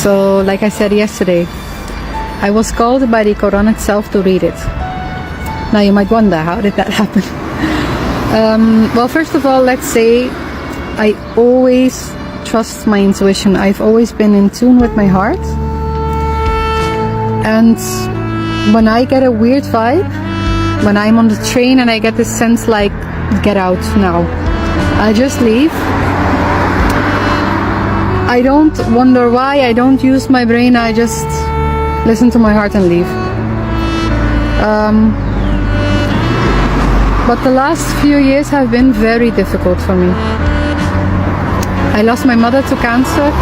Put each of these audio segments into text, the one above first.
So, like I said yesterday, I was called by the Quran itself to read it. Now you might wonder, how did that happen? Well, first of all, let's say I always trust my intuition. I've always been in tune with my heart. And when I get a weird vibe, when I'm on the train and I get this sense like, get out now, I just leave. I don't wonder why, I don't use my brain, I just listen to my heart and leave. But the last few years have been very difficult for me. I lost my mother to cancer,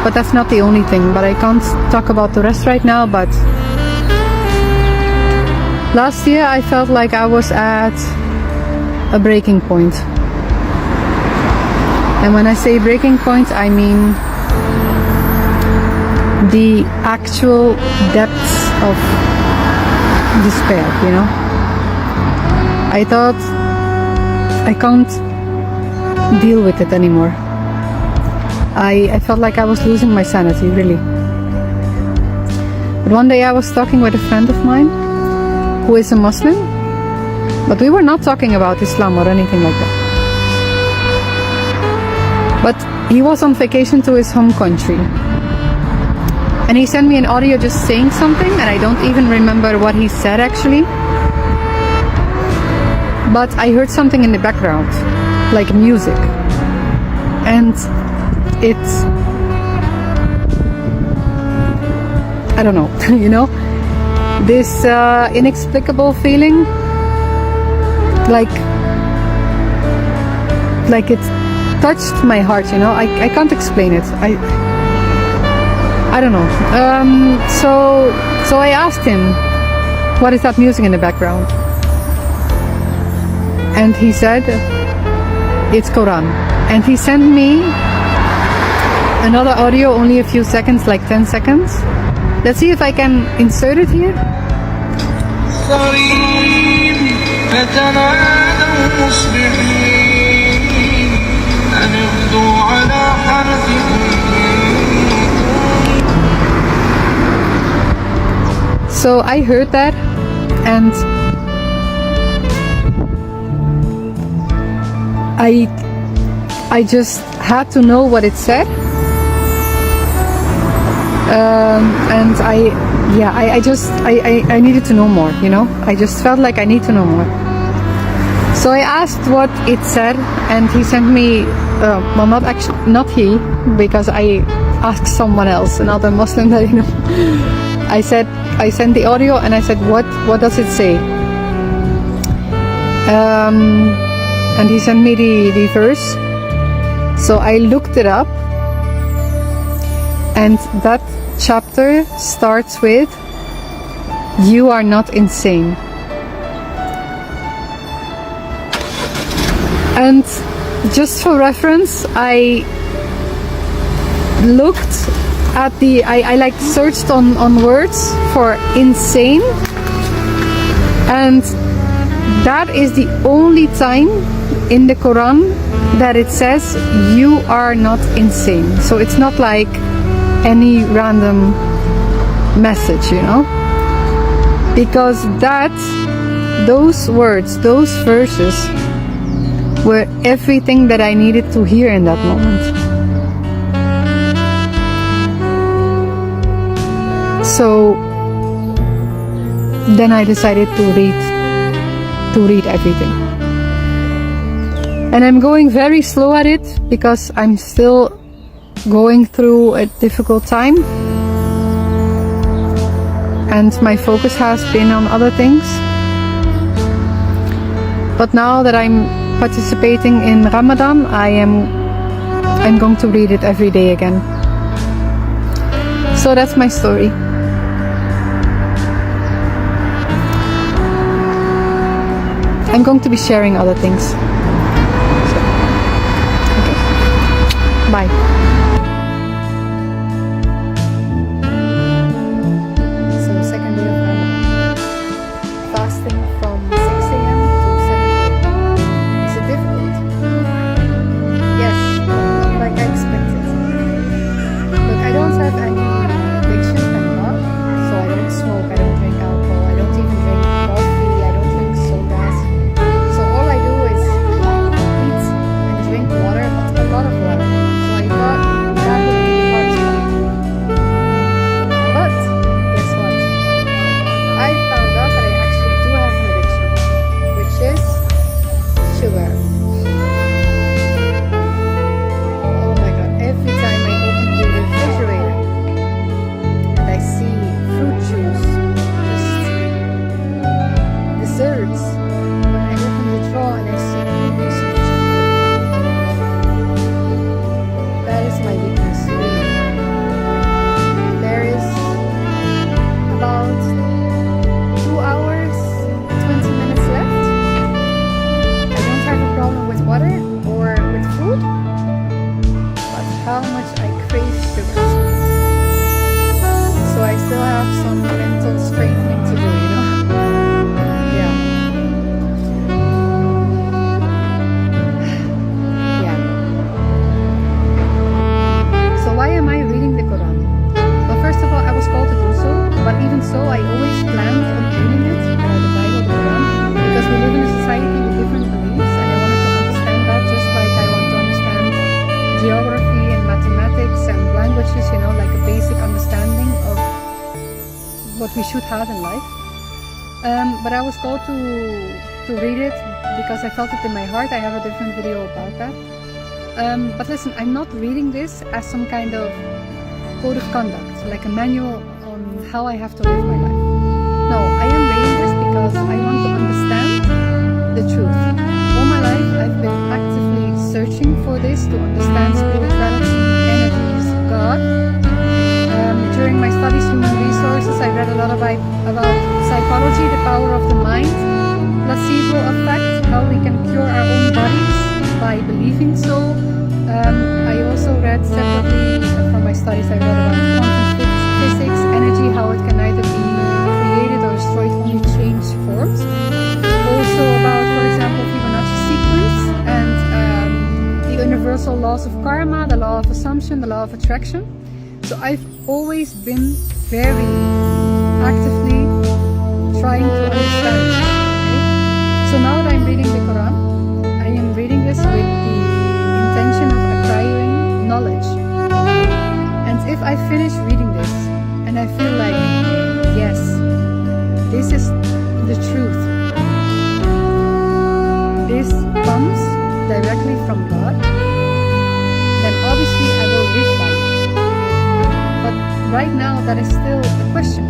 but that's not the only thing. But I can't talk about the rest right now. But last year I felt like I was at a breaking point. And when I say breaking point, I mean the actual depths of despair, you know. I thought, I can't deal with it anymore. I felt like I was losing my sanity, really. But one day I was talking with a friend of mine who is a Muslim, but we were not talking about Islam or anything like that. But he was on vacation to his home country. And he sent me an audio just saying something, and I don't even remember what he said actually. But I heard something in the background, like music. And it's, I don't know, you know, this inexplicable feeling, like it touched my heart, you know. I can't explain it. I don't know. So I asked him, what is that music in the background? And he said, it's Quran. And he sent me another audio, only a few seconds, like 10 seconds. Let's see if I can insert it here. So I heard that, and I just had to know what it said, and I needed to know more, you know. I just felt like I need to know more. So I asked what it said, and he sent me, well, not he, because I asked someone else, another Muslim that I know. I sent the audio, and I said, what does it say? And he sent me the verse. So I looked it up, and that chapter starts with, "You are not insane." And just for reference, I looked at I like searched on words for insane, and that is the only time in the Quran that it says you are not insane. So it's not like any random message, you know, because those words, those verses were everything that I needed to hear in that moment. So then I decided to read everything. And I'm going very slow at it because I'm still going through a difficult time, and my focus has been on other things. But now that I'm participating in Ramadan, I'm going to read it every day again. So that's my story. I'm going to be sharing other things. Bye. So, second day of Ramadan. Fasting from 6 a.m. to 7 a.m. Is it difficult? Yes, like I expected. Look, I don't have what we should have in life. But I was called to read it because I felt it in my heart. I have a different video about that. But listen, I'm not reading this as some kind of code of conduct, like a manual on how I have to live my life. No, I am reading this because I want to understand the truth. All my life I've been actively searching for this to understand spirituality, energies, God. During my studies, human resources, I read a lot about psychology, the power of the mind, placebo effect, how we can cure our own bodies by believing so. I also read separately from my studies, I read about quantum physics, energy, how it can either be created or destroyed, only change forms. Also about, for example, Fibonacci sequence and the universal laws of karma, the law of assumption, the law of attraction. So I've always been very actively trying to understand. Okay? So now that I'm reading the Quran, I am reading this with the intention of acquiring knowledge. And if I finish reading this and I feel like, yes, this is the truth, this comes directly from God, then obviously I will live by it. But right now that is still a question.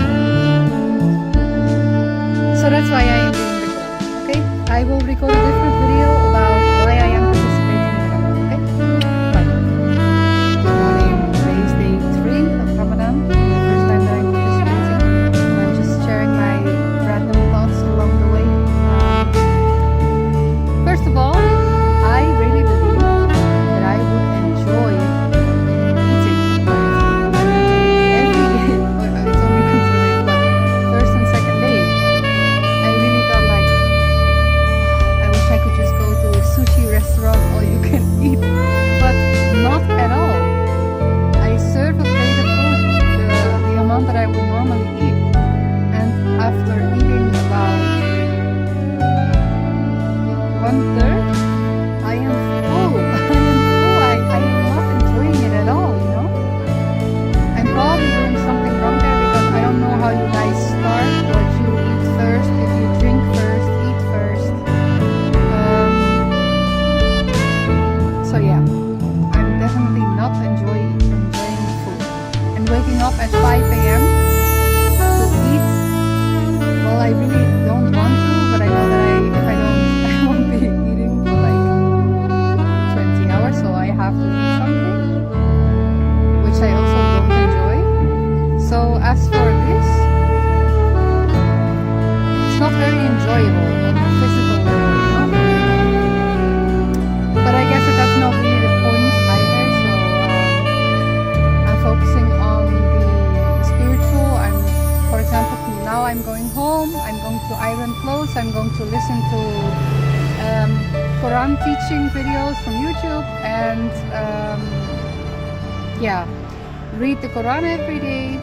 So that's why I am doing the Quran, okay? I will record a different video about why I am participating in Ramadan, okay? Bye. Good morning, today is day 3 of Ramadan, the first time that I'm participating. I'm just sharing my random thoughts along the way. First of all, I really believe that I would enjoy eating every day. It's only been 2 days, but first and second day, I really felt like I wish I could just go to a sushi restaurant all you can eat, but not at all. I serve a plate of food, the amount that I would normally eat, and after eating about 1/3, I am full. I am not enjoying it at all, you know? I'm probably doing something wrong there because I don't know how you guys start, what you eat first, if you drink first, eat first. So yeah, I'm definitely not enjoying food. And waking up at 5 a.m. to eat, well, I really don't want to, but I know that if I don't, I won't be eating for like 20 hours, so I have to eat something, which I also don't enjoy. So as for this, it's not very enjoyable on the physical level, you know? But I guess that's not really the point either, so I'm focusing on the spiritual. For example, now I'm going home, I'm going to iron clothes, I'm going to listen to Quran teaching videos from YouTube and yeah, read the Quran every day.